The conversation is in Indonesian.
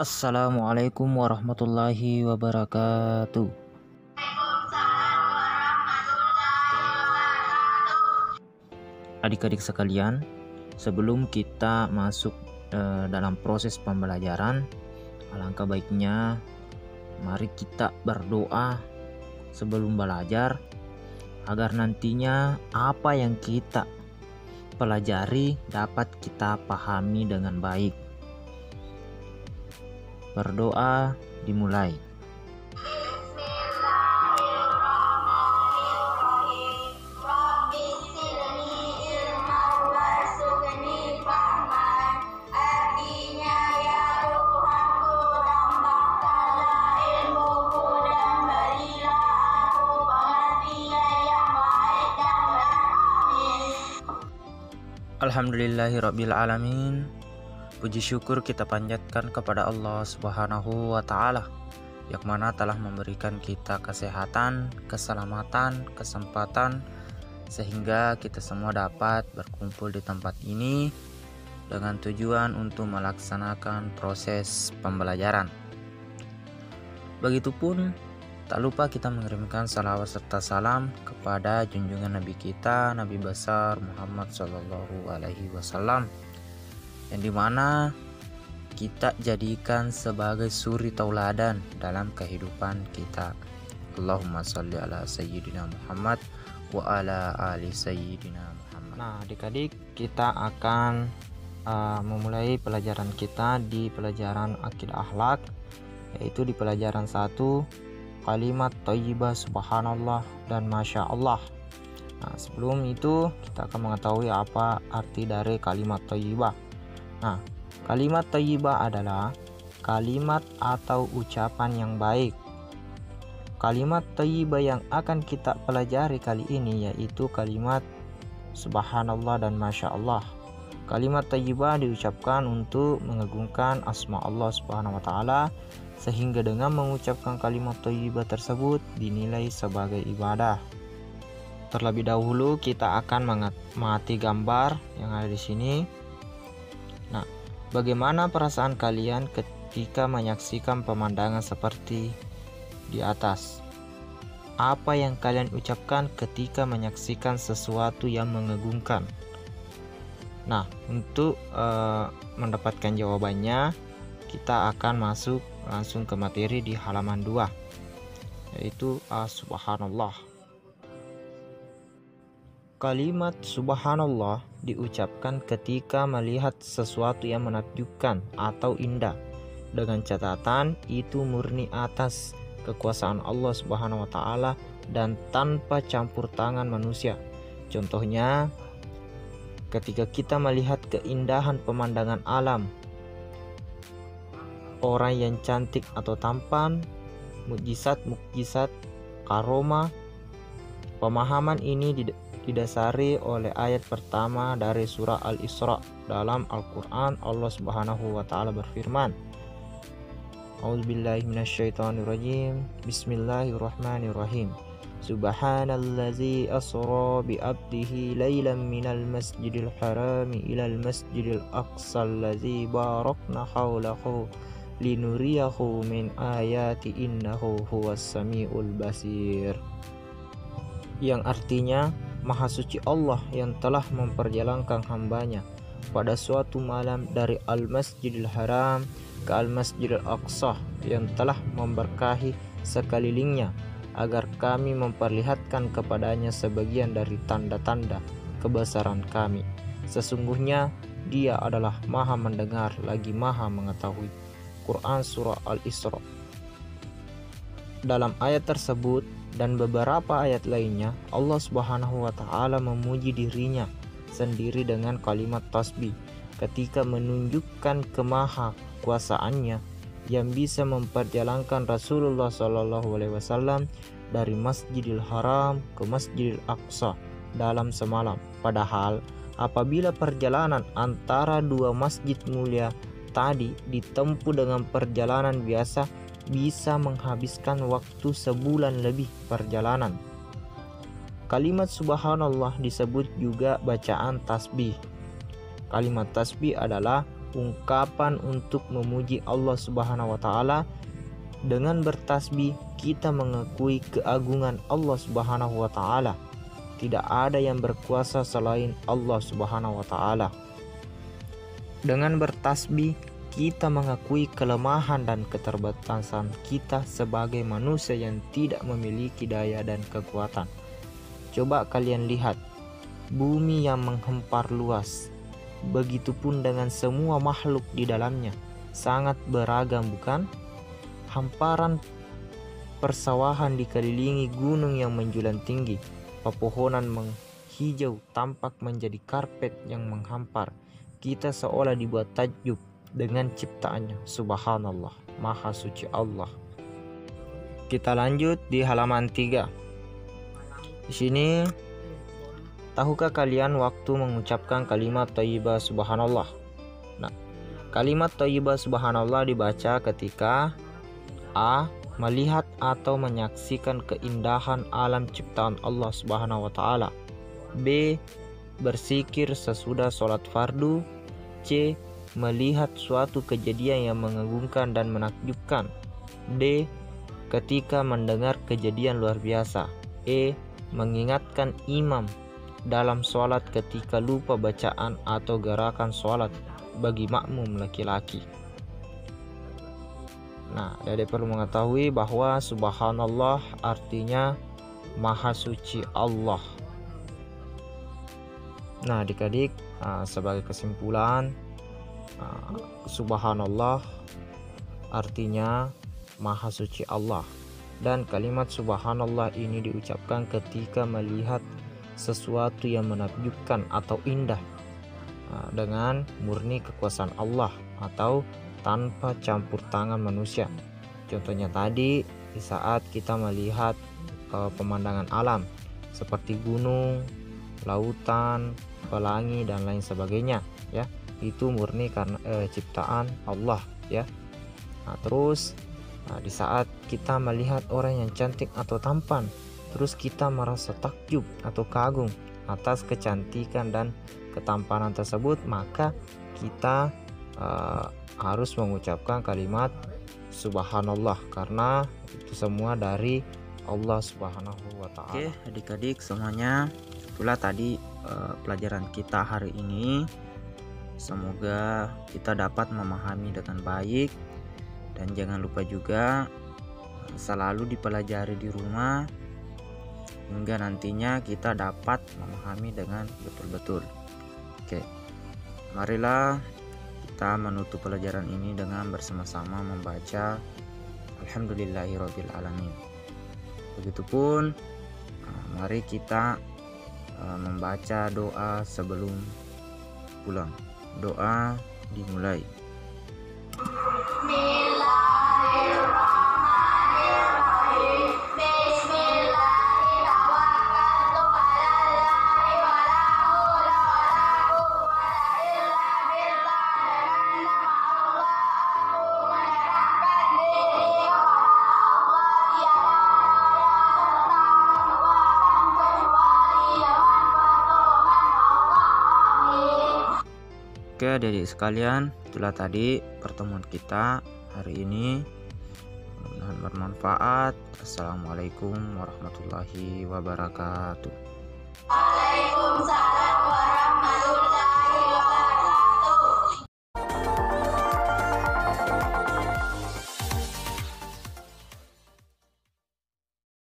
Assalamualaikum warahmatullahi wabarakatuh. Adik-adik sekalian, sebelum kita masuk dalam proses pembelajaran, alangkah baiknya mari kita berdoa sebelum belajar agar nantinya apa yang kita pelajari dapat kita pahami dengan baik. Berdoa dimulai. Alhamdulillahirabbil alamin. Puji syukur kita panjatkan kepada Allah Subhanahu wa taala yang mana telah memberikan kita kesehatan, keselamatan, kesempatan sehingga kita semua dapat berkumpul di tempat ini dengan tujuan untuk melaksanakan proses pembelajaran. Begitupun tak lupa kita mengirimkan salawat serta salam kepada junjungan Nabi kita, Nabi besar Muhammad Sallallahu Alaihi Wasallam, yang dimana kita jadikan sebagai suri tauladan dalam kehidupan kita. Allahumma sholli ala Sayyidina Muhammad wa ala ali Sayyidina Muhammad. Nah, adik-adik, kita akan memulai pelajaran kita di pelajaran akidah akhlak, yaitu di pelajaran 1, kalimat thayyibah subhanallah dan masya Allah. Nah, sebelum itu kita akan mengetahui apa arti dari kalimat thayyibah. Nah, kalimat thayyibah adalah kalimat atau ucapan yang baik. Kalimat thayyibah yang akan kita pelajari kali ini yaitu kalimat subhanallah dan masya Allah. Kalimat thayyibah diucapkan untuk mengagungkan asma Allah Subhanahu wa taala, sehingga dengan mengucapkan kalimat thayyibah tersebut dinilai sebagai ibadah. Terlebih dahulu kita akan mengamati gambar yang ada di sini. Nah, bagaimana perasaan kalian ketika menyaksikan pemandangan seperti di atas? Apa yang kalian ucapkan ketika menyaksikan sesuatu yang mengagumkan? Nah, untuk mendapatkan jawabannya, kita akan masuk langsung ke materi di halaman 2, yaitu subhanallah. Kalimat subhanallah diucapkan ketika melihat sesuatu yang menakjubkan atau indah, dengan catatan itu murni atas kekuasaan Allah Subhanahu wa taala dan tanpa campur tangan manusia. Contohnya, ketika kita melihat keindahan pemandangan alam, orang yang cantik atau tampan, mukjizat, karoma. Pemahaman ini didasari oleh ayat pertama dari surah Al-Isra. Dalam Al-Quran, Allah Subhanahu wa taala berfirman, A'udzubillahi minasyaitonirrajim. Bismillahirrahmanirrahim. Subhanallazi asra bi 'abdihi lailan minal masjidil harami ilal masjidil aqsal ladzi barakna haulahu linuriyahu min ayati innahu huwas samiul basir. Yang artinya, Maha Suci Allah yang telah memperjalankan hambanya pada suatu malam dari Al-Masjidil Haram ke Al-Masjidil Aqsa yang telah memberkahi sekelilingnya, agar kami memperlihatkan kepadanya sebagian dari tanda-tanda kebesaran kami. Sesungguhnya Dia adalah Maha mendengar lagi Maha mengetahui. Quran Surah Al-Isra. Dalam ayat tersebut dan beberapa ayat lainnya, Allah Subhanahu wa taala memuji dirinya sendiri dengan kalimat tasbih ketika menunjukkan kemahakuasaannya yang bisa memperjalankan Rasulullah SAW dari Masjidil Haram ke Masjidil Aqsa dalam semalam. Padahal apabila perjalanan antara dua masjid mulia tadi ditempuh dengan perjalanan biasa, bisa menghabiskan waktu sebulan lebih perjalanan. Kalimat subhanallah disebut juga bacaan tasbih. Kalimat tasbih adalah ungkapan untuk memuji Allah Subhanahu wa taala. Dengan bertasbih kita mengakui keagungan Allah Subhanahu wa taala. Tidak ada yang berkuasa selain Allah Subhanahu wa taala. Dengan bertasbih kita mengakui kelemahan dan keterbatasan kita sebagai manusia yang tidak memiliki daya dan kekuatan. Coba kalian lihat bumi yang menghempar luas. Begitupun dengan semua makhluk di dalamnya. Sangat beragam, bukan? Hamparan persawahan dikelilingi gunung yang menjulang tinggi. Pepohonan menghijau tampak menjadi karpet yang menghampar. Kita seolah dibuat takjub dengan ciptaannya. Subhanallah, Maha Suci Allah. Kita lanjut di halaman 3. Di sini, tahukah kalian waktu mengucapkan kalimat thayyibah subhanallah? Nah, kalimat thayyibah subhanallah dibaca ketika A. Melihat atau menyaksikan keindahan alam ciptaan Allah Subhanahu wa taala. B. Berzikir sesudah sholat fardu. C. Melihat suatu kejadian yang mengagumkan dan menakjubkan. D. Ketika mendengar kejadian luar biasa. E. Mengingatkan imam dalam sholat ketika lupa bacaan atau gerakan sholat bagi makmum laki-laki. Nah, Dede perlu mengetahui bahwa subhanallah artinya Maha Suci Allah. Nah, adik-adik, sebagai kesimpulan, subhanallah artinya Maha Suci Allah. Dan kalimat subhanallah ini diucapkan ketika melihat sesuatu yang menakjubkan atau indah dengan murni kekuasaan Allah atau tanpa campur tangan manusia. Contohnya tadi di saat kita melihat pemandangan alam seperti gunung, lautan, pelangi dan lain sebagainya, ya. Itu murni karena ciptaan Allah, ya. Nah, terus di saat kita melihat orang yang cantik atau tampan, terus kita merasa takjub atau kagum atas kecantikan dan ketampanan tersebut, maka kita harus mengucapkan kalimat subhanallah karena itu semua dari Allah Subhanahu wa taala. Oke, adik-adik semuanya, itulah tadi pelajaran kita hari ini. Semoga kita dapat memahami dengan baik, dan jangan lupa juga selalu dipelajari di rumah hingga nantinya kita dapat memahami dengan betul-betul. Oke, marilah kita menutup pelajaran ini dengan bersama-sama membaca Alhamdulillahirabbil alamin. Begitupun mari kita membaca doa sebelum pulang. Doa dimulai. Oke adik-adik sekalian, itulah tadi pertemuan kita hari ini. Mudah-mudahan bermanfaat. Assalamualaikum warahmatullahi wabarakatuh. Waalaikumsalam warahmatullahi wabarakatuh.